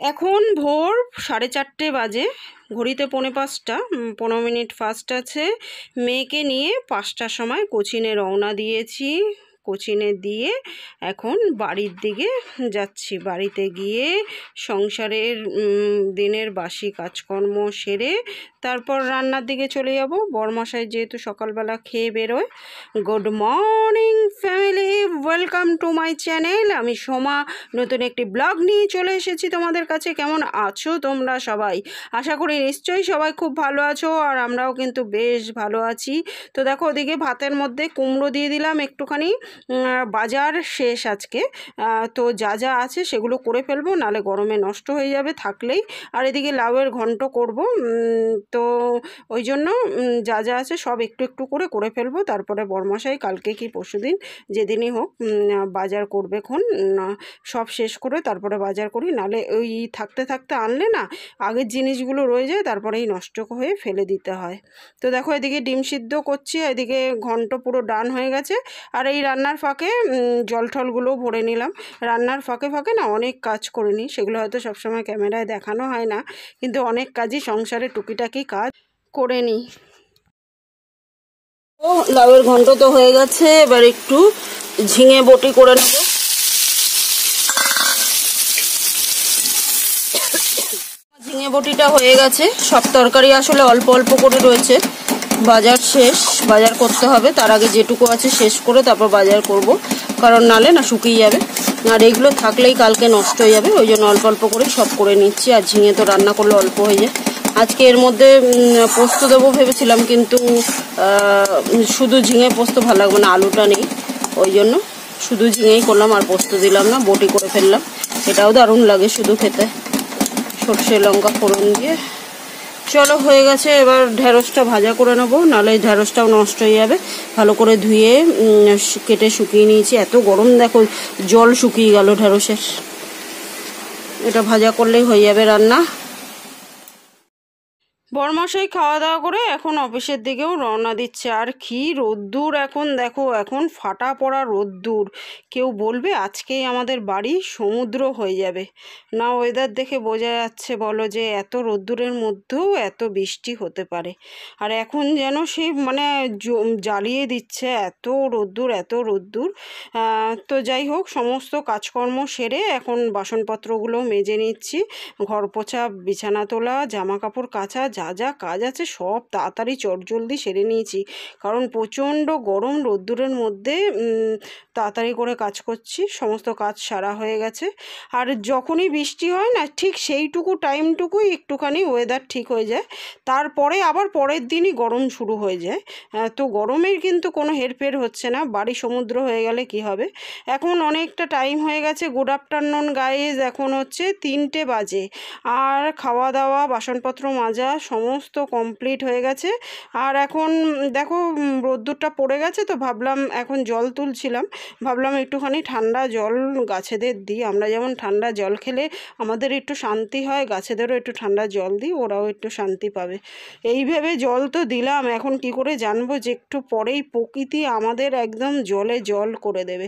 এখন ভোর 4:30 বাজে, ঘড়িতে 4:45, 15 মিনিট ফাস্ট আছে। মেয়েকে নিয়ে 5টার সময় কোচিনে রওনা দিয়েছি। কোচিনে দিয়ে এখন বাড়ির দিকে যাচ্ছি। বাড়িতে গিয়ে সংসারের দিনের বাসি কাজকর্ম সেরে তারপর রান্নার দিকে চলে যাব। বরমশাই যেহেতু সকালবেলা খেয়ে বেরোয়। Good morning family, welcome to my channel. আমি সোমা নতুন একটি ব্লগ নিয়ে চলে এসেছি তোমাদের কাছে। কেমন আছো তোমরা সবাই? আশা করি নিশ্চয়ই সবাই খুব ভালো আছো, আর আমরাও কিন্তু বেশ ভালো আছি। তো দেখো, ওদিকে ভাতের মধ্যে কুমড়ো দিয়ে দিলাম একটুখানি। বাজার শেষ আজকে, তো যা যা আছে সেগুলো করে ফেলবো, নালে গরমে নষ্ট হয়ে যাবে থাকলেই। আর এদিকে লাউয়ের ঘন্ট করব, তো ওই জন্য যা যা আছে সব একটু একটু করে ফেলবো। তারপরে বরমশাই কালকে কি পরশুদিন যেদিনই হোক বাজার করবে, সব শেষ করে তারপরে বাজার করি, নালে ওই থাকতে থাকতে আনলে না আগের জিনিসগুলো রয়ে যায়, তারপরেই নষ্ট হয়ে ফেলে দিতে হয়। তো দেখো, এদিকে ডিম সিদ্ধ করছি, এদিকে ঘন্ট পুরো ডান হয়ে গেছে। আর এই রান্নার ফাঁকে জল টলগুলোও ভরে নিলাম। রান্নার ফাঁকে ফাঁকে না অনেক কাজ করে নিই, সেগুলো হয়তো সবসময় ক্যামেরায় দেখানো হয় না, কিন্তু অনেক কাজই সংসারে টুকিটাকি কাজ করে নিই। ও লাউয়ের ঘন্ট তো হয়ে গেছে, এবার একটু ঝিঙে বটি করে নেব। ঝিঙে বটিটা হয়ে গেছে। সব তরকারি আসলে অল্প অল্প করে রয়েছে, বাজার শেষ, বাজার করতে হবে। তার আগে যেটুকু আছে শেষ করে তারপর বাজার করব, কারণ নালে না শুকিয়ে যাবে, আর এগুলো থাকলেই কালকে নষ্ট হয়ে যাবে। ওই জন্য অল্প অল্প করে সব করে নিচ্ছি। আর ঝিঙে তো রান্না করলে অল্প হয়ে যায়। আজকে এর মধ্যে পোস্ত দেবো ভেবেছিলাম, কিন্তু শুধু ঝিঙে পোস্ত ভালো লাগবে না, আলুটা নেই, ওই জন্য শুধু ঝিঙেই করলাম, আর পোস্ত দিলাম না, বটি করে ফেললাম। এটাও দারুণ লাগে শুধু খেতে, সর্ষে লঙ্কা ফোড়ন দিয়ে। চলো, হয়ে গেছে। এবার ঢেঁড়সটা ভাজা করে নেবো, নাহলে ঢেঁড়সটাও নষ্ট হয়ে যাবে। ভালো করে ধুয়ে কেটে শুকিয়ে নিয়েছি। এত গরম দেখো, জল শুকিয়ে গেল ঢেঁড়সের। এটা ভাজা করলেই হয়ে যাবে রান্না। বরমশাই খাওয়া দাওয়া করে এখন অফিসের দিকেও রওনা দিচ্ছে। আর কি রোদ্দুর এখন দেখো, এখন ফাটা পড়া রোদ্দুর। কেউ বলবে আজকেই আমাদের বাড়ি সমুদ্র হয়ে যাবে না। ওয়েদার দেখে বোঝা যাচ্ছে বলো যে এত রোদ্দুরের মধ্যেও এত বৃষ্টি হতে পারে। আর এখন যেন সেই মানে জ্বালিয়ে দিচ্ছে, এত রোদ্দুর এত রোদ্দুর। তো যাই হোক, সমস্ত কাজকর্ম সেরে এখন বাসনপত্রগুলো মেজে নিচ্ছি। ঘর পোছা, বিছানা তোলা, জামা কাপড় কাচা, যা যা কাজ আছে সব তাড়াতাড়ি চটজলদি সেরে নিয়েছি, কারণ প্রচণ্ড গরম রোদ্দুরের মধ্যে তাড়াতাড়ি করে কাজ করছি। সমস্ত কাজ সারা হয়ে গেছে। আর যখনই বৃষ্টি হয় না, ঠিক সেইটুকু টাইমটুকুই একটুখানি ওয়েদার ঠিক হয়ে যায়, তারপরে আবার পরের দিনই গরম শুরু হয়ে যায়। তো গরমের কিন্তু কোনো হেরফের হচ্ছে না। বাড়ি সমুদ্র হয়ে গেলে কি হবে। এখন অনেকটা টাইম হয়ে গেছে। গুড আফটারনুন গাইজ, এখন হচ্ছে 3টে বাজে। আর খাওয়া দাওয়া, বাসনপত্র মাজা সমস্ত কমপ্লিট হয়ে গেছে। আর এখন দেখো রোদ্দুরটা পড়ে গেছে, তো ভাবলাম, এখন জল তুলছিলাম, ভাবলাম একটুখানি ঠান্ডা জল গাছেদের দিই। আমরা যেমন ঠান্ডা জল খেলে আমাদের একটু শান্তি হয়, গাছেদেরও একটু ঠান্ডা জল দিই, ওরাও একটু শান্তি পাবে। এই ভেবে জল তো দিলাম। এখন কি করে জানবো যে একটু পরেই প্রকৃতি আমাদের একদম জলে জল করে দেবে।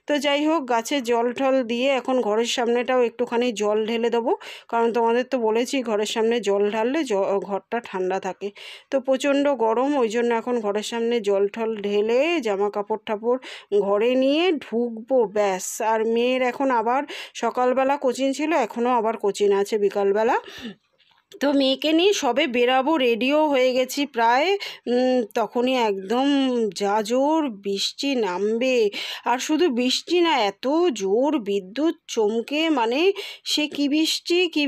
তো যাই হোক, গাছে জল টল দিয়ে এখন ঘরের সামনেটাও একটুখানি জল ঢেলে দেবো, কারণ তোমাদের তো বলেছি ঘরের সামনে জল ঢাললে ঘরটা ঠান্ডা থাকে। তো প্রচণ্ড গরম, ওই জন্য এখন ঘরের সামনে জল টল ঢেলে জামা কাপড় টাপড় ঘরে নিয়ে ঢুকবো, ব্যাস। আর মেয়ের এখন আবার সকালবেলা কোচিং ছিল, এখনও আবার কোচিং আছে বিকালবেলা। তো মেয়েকে নিয়ে সবে বেরাবো, রেডিও হয়ে গেছি প্রায়। তখনই একদম যা জোর বৃষ্টি নামবে। আর শুধু বৃষ্টি না, এত জোর বিদ্যুৎ চমকে, মানে সে কি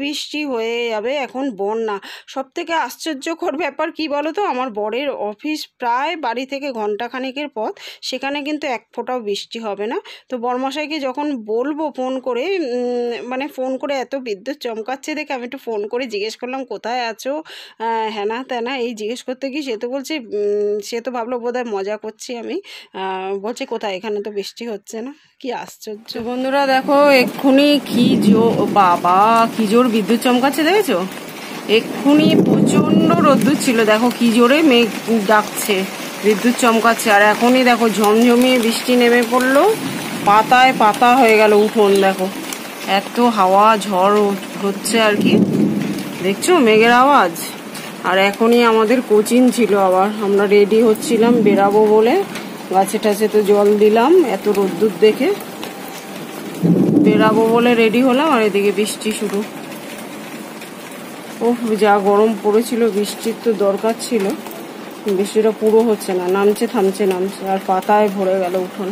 বৃষ্টি হয়ে যাবে এখন বন্যা। সবথেকে আশ্চর্যকর ব্যাপার কি বলো তো, আমার বরের অফিস প্রায় বাড়ি থেকে ঘন্টাখানেকের পথ, সেখানে কিন্তু এক ফোঁটাও বৃষ্টি হবে না। তো বরমশাইকে যখন বলবো ফোন করে, মানে ফোন করে এত বিদ্যুৎ চমকাচ্ছে দেখে আমি একটু ফোন করে জিজ্ঞেস করলাম কোথায় আছো, হ্যানা ত্যানা এই জিজ্ঞেস করতে কি সে তো বলছে, সে তো ভাবলো বোধহয় মজা করছি আমি। বলছে কোথায়, এখানে তো বৃষ্টি হচ্ছে না। কি আশ্চর্য বন্ধুরা, দেখো এক্ষুনি কি বাবা কি জোর বিদ্যুৎ চমকাচ্ছে, দেখেছো? এক্ষুনি প্রচণ্ড রোদ্দুর ছিল, দেখো কি জোরে মেঘ ডাকছে, বিদ্যুৎ চমকাচ্ছে। আর এখনই দেখো ঝমঝমিয়ে বৃষ্টি নেমে পড়লো, পাতায় পাতা হয়ে গেল উঠোন। দেখো এত হাওয়া ঝড় হচ্ছে আর কি, দেখছো মেঘের আওয়াজ। আর এখনই আমাদের কোচিং ছিল, আবার আমরা রেডি হচ্ছিলাম বেরাবো বলে, গাছে টাছে তো জল দিলাম, এত রোদ্দুর দেখে বেরাবো বলে রেডি হলাম, আর এদিকে বৃষ্টি শুরু। ওহ যা গরম পড়েছিল, বৃষ্টির তো দরকার ছিল, বৃষ্টিটা পুরো হচ্ছে না, নামছে থামছে নামছে, আর পাতায় ভরে গেল উঠোন।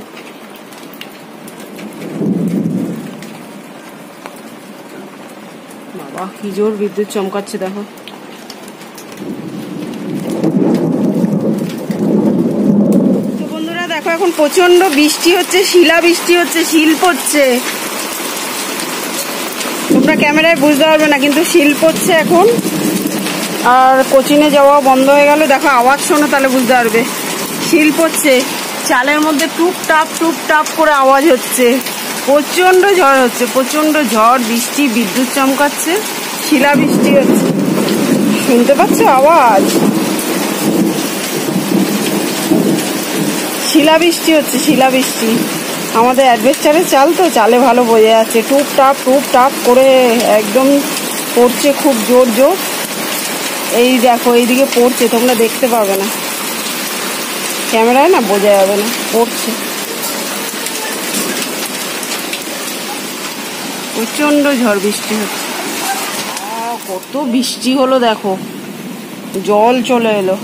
বাবা কি জোর বিদ্যুৎ চমকাচ্ছে দেখো। তো বন্ধুরা দেখো এখন প্রচন্ড বৃষ্টি হচ্ছে, শিলা বৃষ্টি হচ্ছে, শিল পড়ছে। তোমরা ক্যামেরায় বুঝতে পারবে না, কিন্তু শিল পড়ছে এখন। আর কোচিংয়ে যাওয়া বন্ধ হয়ে গেল, দেখো আওয়াজ শোনো তাহলে বুঝতে পারবে। শিল পড়ছে, চালের মধ্যে টুপ টাপ করে আওয়াজ হচ্ছে, প্রচন্ড ঝড় হচ্ছে, প্রচন্ড ঝড় বৃষ্টি, বিদ্যুৎ চমকাচ্ছে, শিলা বৃষ্টি হচ্ছে, শুনতে পাচ্ছ আওয়াজ? শিলা বৃষ্টি হচ্ছে, শিলা বৃষ্টি। আমাদের অ্যাডভেঞ্চারের চাল তো, চালে ভালো বোঝা যাচ্ছে, টুপ টাপ করে একদম পড়ছে, খুব জোর জোর। এই দেখো এইদিকে পড়ছে, তোমরা দেখতে পাবে না, ক্যামেরায় না বোঝা যাবে না, পড়ছে প্রচন্ড ঝড় বৃষ্টি হচ্ছে। কত বৃষ্টি হলো দেখো, জল চলে এলো।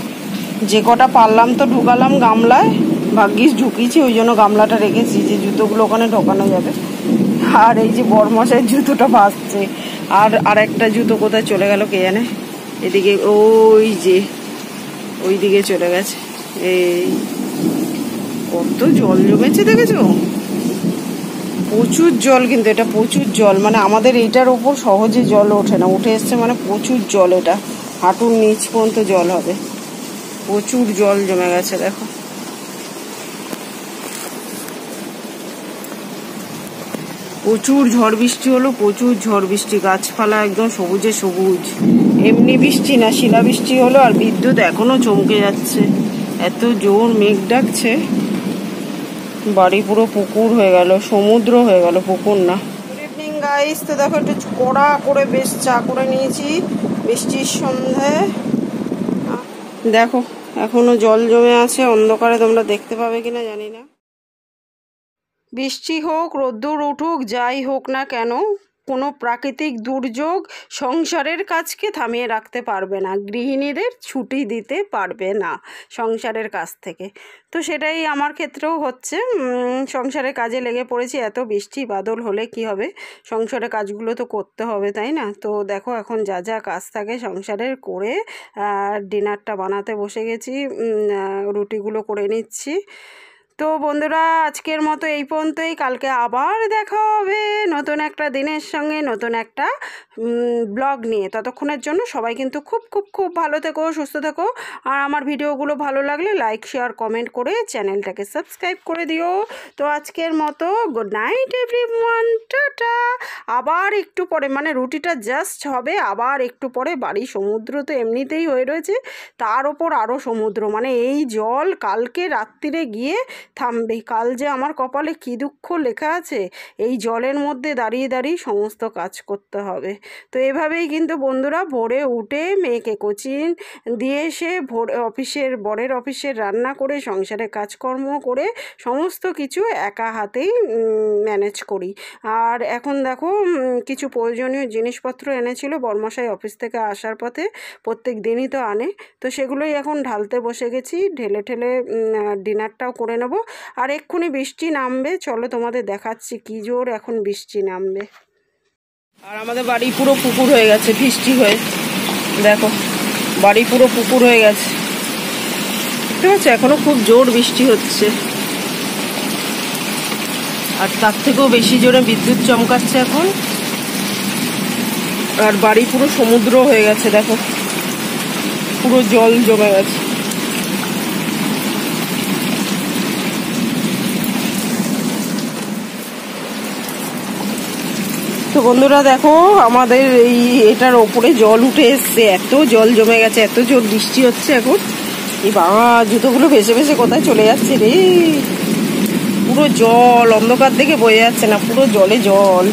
যে কটা পারলাম তো ঢুকালাম গামলায়, ভাগ্যিস ঢুকিয়েছি, ওই জন্য গামলাটা রেখেছি যে জুতোগুলো ওখানে ঢোকানো যাবে। আর এই যে বরমশাইয়ের জুতোটা ভাসছে, আর একটা জুতো কোথায় চলে গেল কে জানে, এদিকে ওই যে ওই দিকে চলে গেছে। এই কত জল জমেছে দেখেছো, প্রচুর জল, কিন্তু এটা প্রচুর জল, মানে আমাদের এইটার ওপর সহজে জল ওঠে না, উঠে এসছে মানে প্রচুর জল, এটা হাঁটুর নিচ পর্যন্ত জল হবে, প্রচুর জল জমে গেছে দেখো। প্রচুর ঝড় বৃষ্টি হলো, প্রচুর ঝড় বৃষ্টি, গাছপালা একদম সবুজে সবুজ। এমনি বৃষ্টি না, শিলা বৃষ্টি হলো, আর বিদ্যুৎ এখনো চমকে যাচ্ছে, এত জোর মেঘ ডাকছে। বাড়ি পুরো পুকুর হয়ে গেল, সমুদ্র হয়ে গেল, পুকুর না। গুড ইভিনিং গাইস, তো দেখো একটু কড়া করে বেশ চা করে নিয়েছি বৃষ্টির সন্ধ্যে। দেখো এখনো জল জমে আছে, অন্ধকারে তোমরা দেখতে পাবে কিনা জানি না। বৃষ্টি হোক রোদ্দুর উঠুক যাই হোক না কেন, কোনো প্রাকৃতিক দুর্যোগ সংসারের কাজকে থামিয়ে রাখতে পারবে না, গৃহিণীদের ছুটি দিতে পারবে না সংসারের কাজ থেকে। তো সেটাই আমার ক্ষেত্রেও হচ্ছে, সংসারের কাজে লেগে পড়েছি। এত বৃষ্টি বাদল হলে কি হবে, সংসারের কাজগুলো তো করতে হবে তাই না। তো দেখো এখন যা যা কাজ থাকে সংসারের করে ডিনারটা বানাতে বসে গেছি, রুটিগুলো করে নিচ্ছি। তো বন্ধুরা আজকের মতো এই পর্যন্তই, কালকে আবার দেখা হবে নতুন একটা দিনের সঙ্গে, নতুন একটা ব্লগ নিয়ে। ততক্ষণের জন্য সবাই কিন্তু খুব খুব খুব ভালো থেকো, সুস্থ থেকো। আর আমার ভিডিওগুলো ভালো লাগলে লাইক শেয়ার কমেন্ট করে চ্যানেলটাকে সাবস্ক্রাইব করে দিও। তো আজকের মতো গুড নাইট এভরিওয়ান, টাটা। আবার একটু পরে, মানে রুটিটা জাস্ট হবে, আবার একটু পরে বাড়ি সমুদ্র তো এমনিতেই হয়ে রয়েছে, তার ওপর আরও সমুদ্র, মানে এই জল কালকে রাত্রিরে গিয়ে থামবে। কাল যে আমার কপালে কী দুঃখ লেখা আছে, এই জলের মধ্যে দাঁড়িয়ে দাঁড়িয়ে সমস্ত কাজ করতে হবে। তো এভাবেই কিন্তু বন্ধুরা ভোরে উঠে মেয়েকে কোচিং দিয়ে এসে বরের অফিসের রান্না করে সংসারে কাজকর্ম করে সমস্ত কিছু একা হাতেই ম্যানেজ করি। আর এখন দেখো কিছু প্রয়োজনীয় জিনিসপত্র এনেছিল বরমশাই অফিস থেকে আসার পথে, প্রত্যেক দিনই তো আনে, তো সেগুলোই এখন ঢালতে বসে গেছি, ঢেলে ঠেলে ডিনারটাও করে নেব। আর এক্ষুনি বৃষ্টি নামবে, চলো তোমাদের দেখাচ্ছি কি জোর এখন বৃষ্টি নামবে। আর আমাদের বাড়ি পুরো পুকুর হয়ে গেছে বৃষ্টি হয়ে, দেখো বাড়ি পুরো পুকুর হয়ে গেছে, ঠিক আছে। এখনো খুব জোর বৃষ্টি হচ্ছে, আর তার থেকেও বেশি জোরে বিদ্যুৎ চমকাচ্ছে এখন। আর বাড়ি পুরো সমুদ্র হয়ে গেছে, দেখো পুরো জল জমে গেছে। তো বন্ধুরা দেখো আমাদের এটার ওপরে জল উঠে এসছে, এত জল জমে গেছে, এত জোর বৃষ্টি হচ্ছে এখন। এই বাবা জুতোগুলো ভেসে ভেসে কোথায় চলে যাচ্ছে রে, পুরো জল, অন্ধকার দেখে বোঝা যাচ্ছে না, পুরো জলে জল।